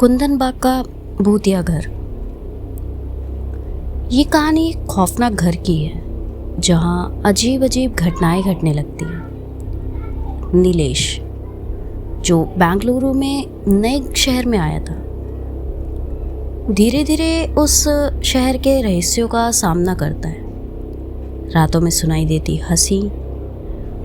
कुंदन बाग का भूतिया घर। ये कहानी एक खौफनाक घर की है जहाँ अजीब अजीब घटनाएं घटने लगती हैं। नीलेश, जो बेंगलुरु में नए शहर में आया था, धीरे धीरे उस शहर के रहस्यों का सामना करता है। रातों में सुनाई देती हंसी,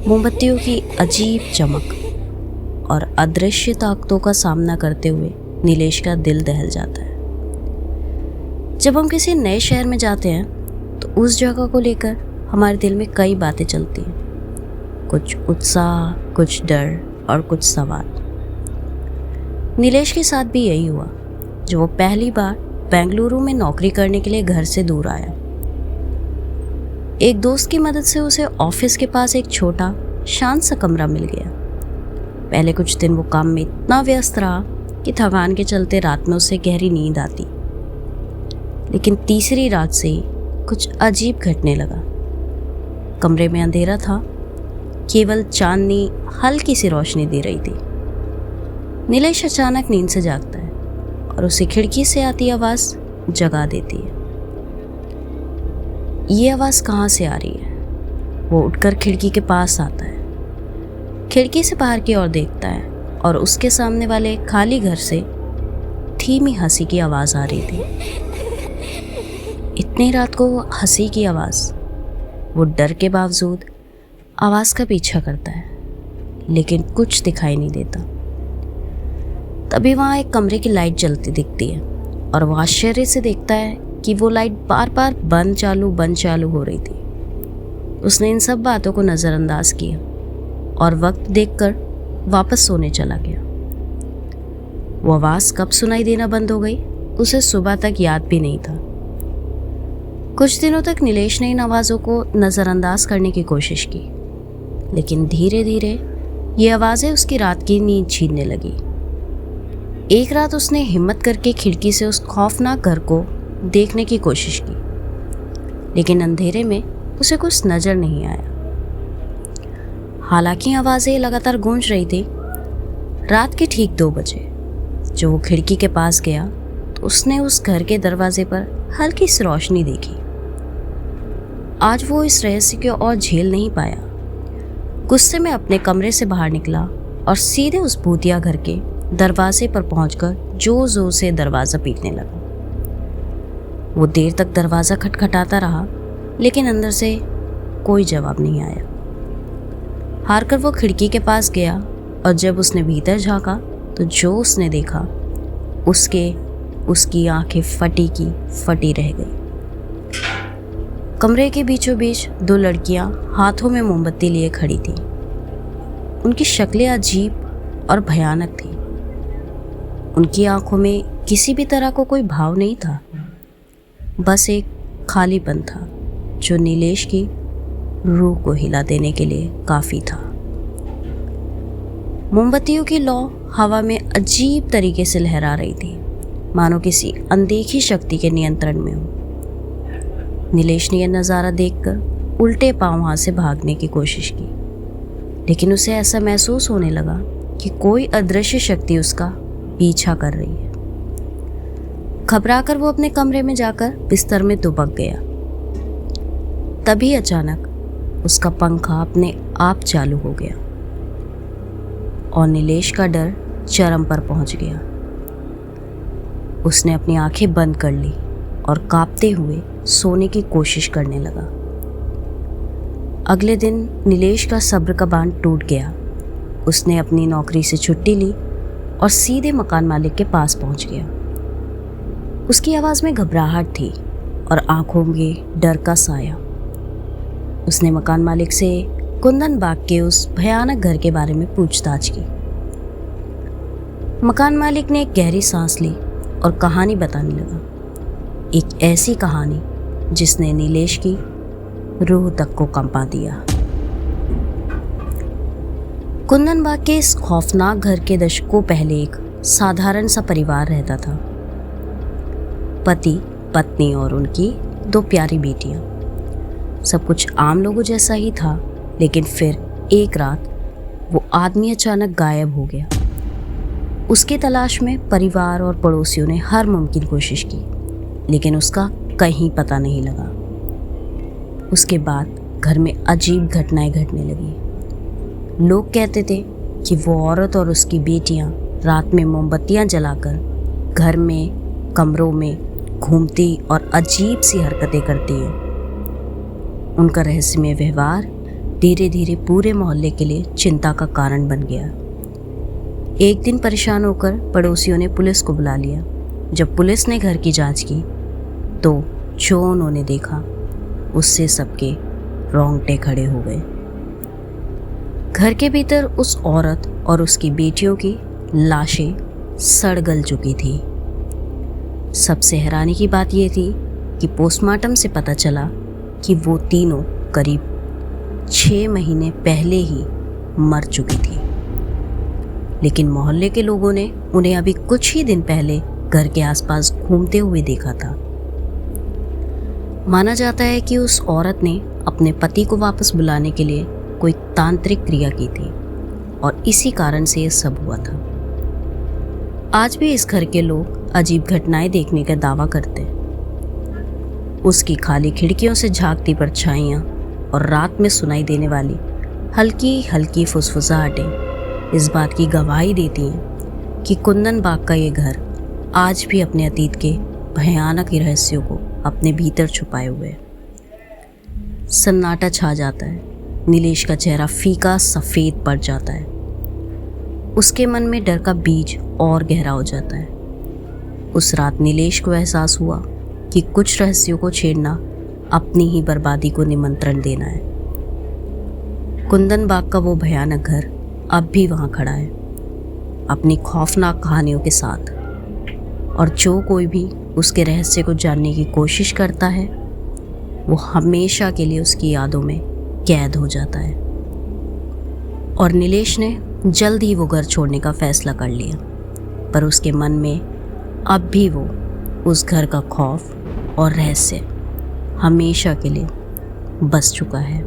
मोमबत्तियों की अजीब चमक और अदृश्य ताकतों का सामना करते हुए नीलेश का दिल दहल जाता है। जब हम किसी नए शहर में जाते हैं तो उस जगह को लेकर हमारे दिल में कई बातें चलती हैं, कुछ उत्साह, कुछ डर और कुछ सवाल। नीलेश के साथ भी यही हुआ जब वो पहली बार बेंगलुरु में नौकरी करने के लिए घर से दूर आया। एक दोस्त की मदद से उसे ऑफिस के पास एक छोटा शांत सा कमरा मिल गया। पहले कुछ दिन वो काम में इतना व्यस्त रहा कि थकान के चलते रात में उसे गहरी नींद आती, लेकिन तीसरी रात से ही कुछ अजीब घटने लगा। कमरे में अंधेरा था, केवल चांदनी हल्की सी रोशनी दे रही थी। नीलेश अचानक नींद से जागता है और उसे खिड़की से आती आवाज़ जगा देती है। ये आवाज़ कहाँ से आ रही है? वो उठकर खिड़की के पास आता है, खिड़की से बाहर की ओर देखता है और उसके सामने वाले खाली घर से धीमी हंसी की आवाज़ आ रही थी। इतनी रात को वो हंसी की आवाज़, वो डर के बावजूद आवाज़ का पीछा करता है, लेकिन कुछ दिखाई नहीं देता। तभी वहाँ एक कमरे की लाइट जलती दिखती है और वो आश्चर्य से देखता है कि वो लाइट बार बार बंद चालू हो रही थी। उसने इन सब बातों को नज़रअंदाज किया और वक्त देखकर वापस सोने चला गया। वो आवाज़ कब सुनाई देना बंद हो गई उसे सुबह तक याद भी नहीं था। कुछ दिनों तक नीलेश ने इन आवाज़ों को नज़रअंदाज करने की कोशिश की, लेकिन धीरे धीरे ये आवाज़ें उसकी रात की नींद छीनने लगी। एक रात उसने हिम्मत करके खिड़की से उस खौफनाक घर को देखने की कोशिश की, लेकिन अंधेरे में उसे कुछ नज़र नहीं आया। हालांकि आवाज़ें लगातार गूंज रही थी। रात के ठीक 2 बजे जब वो खिड़की के पास गया तो उसने उस घर के दरवाजे पर हल्की सी रोशनी देखी। आज वो इस रहस्य को और झेल नहीं पाया। गुस्से में अपने कमरे से बाहर निकला और सीधे उस भूतिया घर के दरवाजे पर पहुंचकर जोर जोर से दरवाज़ा पीटने लगा। वो देर तक दरवाज़ा खटखटाता रहा, लेकिन अंदर से कोई जवाब नहीं आया। हारकर वो खिड़की के पास गया और जब उसने भीतर झांका तो जो उसने देखा उसकी आंखें फटी की फटी रह गई। कमरे के बीचों बीच 2 लड़कियां हाथों में मोमबत्ती लिए खड़ी थीं। उनकी शक्लें अजीब और भयानक थीं। उनकी आंखों में किसी भी तरह को कोई भाव नहीं था, बस एक खालीपन था जो नीलेश की रूह को हिला देने के लिए काफ़ी था। मोमबत्तियों की लौ हवा में अजीब तरीके से लहरा रही थी, मानो किसी अनदेखी शक्ति के नियंत्रण में हो। नीलेश ने यह नज़ारा देखकर उल्टे पांव वहाँ से भागने की कोशिश की, लेकिन उसे ऐसा महसूस होने लगा कि कोई अदृश्य शक्ति उसका पीछा कर रही है। घबराकर वो अपने कमरे में जाकर बिस्तर में दुबक गया। तभी अचानक उसका पंखा अपने आप चालू हो गया और नीलेश का डर चरम पर पहुंच गया। उसने अपनी आंखें बंद कर ली और कांपते हुए सोने की कोशिश करने लगा। अगले दिन नीलेश का सब्र का बांध टूट गया। उसने अपनी नौकरी से छुट्टी ली और सीधे मकान मालिक के पास पहुंच गया। उसकी आवाज़ में घबराहट थी और आंखों में डर का साया। उसने मकान मालिक से कुंदन बाग के उस भयानक घर के बारे में पूछताछ की। मकान मालिक ने एक गहरी सांस ली और कहानी बताने लगा, एक ऐसी कहानी जिसने नीलेश की रूह तक को कंपा दिया। कुंदन बाग के इस खौफनाक घर के दशकों पहले एक साधारण सा परिवार रहता था। पति, पत्नी और उनकी 2 प्यारी बेटियां। सब कुछ आम लोगों जैसा ही था, लेकिन फिर एक रात वो आदमी अचानक गायब हो गया। उसकी तलाश में परिवार और पड़ोसियों ने हर मुमकिन कोशिश की, लेकिन उसका कहीं पता नहीं लगा। उसके बाद घर में अजीब घटनाएं घटने लगी। लोग कहते थे कि वो औरत और उसकी बेटियां रात में मोमबत्तियां जलाकर घर में कमरों में घूमती और अजीब सी हरकतें करती हैं। उनका रहस्यमय व्यवहार धीरे धीरे पूरे मोहल्ले के लिए चिंता का कारण बन गया। एक दिन परेशान होकर पड़ोसियों ने पुलिस को बुला लिया। जब पुलिस ने घर की जांच की तो जो उन्होंने देखा उससे सबके रोंगटे खड़े हो गए। घर के भीतर उस औरत और उसकी बेटियों की लाशें सड़ गल चुकी थी। सबसे हैरानी की बात यह थी कि पोस्टमार्टम से पता चला कि वो तीनों करीब 6 महीने पहले ही मर चुकी थी, लेकिन मोहल्ले के लोगों ने उन्हें अभी कुछ ही दिन पहले घर के आसपास घूमते हुए देखा था। माना जाता है कि उस औरत ने अपने पति को वापस बुलाने के लिए कोई तांत्रिक क्रिया की थी और इसी कारण से ये सब हुआ था। आज भी इस घर के लोग अजीब घटनाएं देखने का दावा करते हैं। उसकी खाली खिड़कियों से झांकती परछाइयां और रात में सुनाई देने वाली हल्की हल्की फुसफुसाहटें इस बात की गवाही देती हैं कि कुंदन बाग का ये घर आज भी अपने अतीत के भयानक रहस्यों को अपने भीतर छुपाए हुए है। सन्नाटा छा जाता है। नीलेश का चेहरा फीका सफ़ेद पड़ जाता है। उसके मन में डर का बीज और गहरा हो जाता है। उस रात नीलेश को एहसास हुआ कि कुछ रहस्यों को छेड़ना अपनी ही बर्बादी को निमंत्रण देना है। कुंदन बाग का वो भयानक घर अब भी वहाँ खड़ा है, अपनी खौफनाक कहानियों के साथ, और जो कोई भी उसके रहस्य को जानने की कोशिश करता है वो हमेशा के लिए उसकी यादों में कैद हो जाता है। और नीलेश ने जल्द ही वो घर छोड़ने का फैसला कर लिया, पर उसके मन में अब भी वो उस घर का खौफ और रहस्य हमेशा के लिए बस चुका है।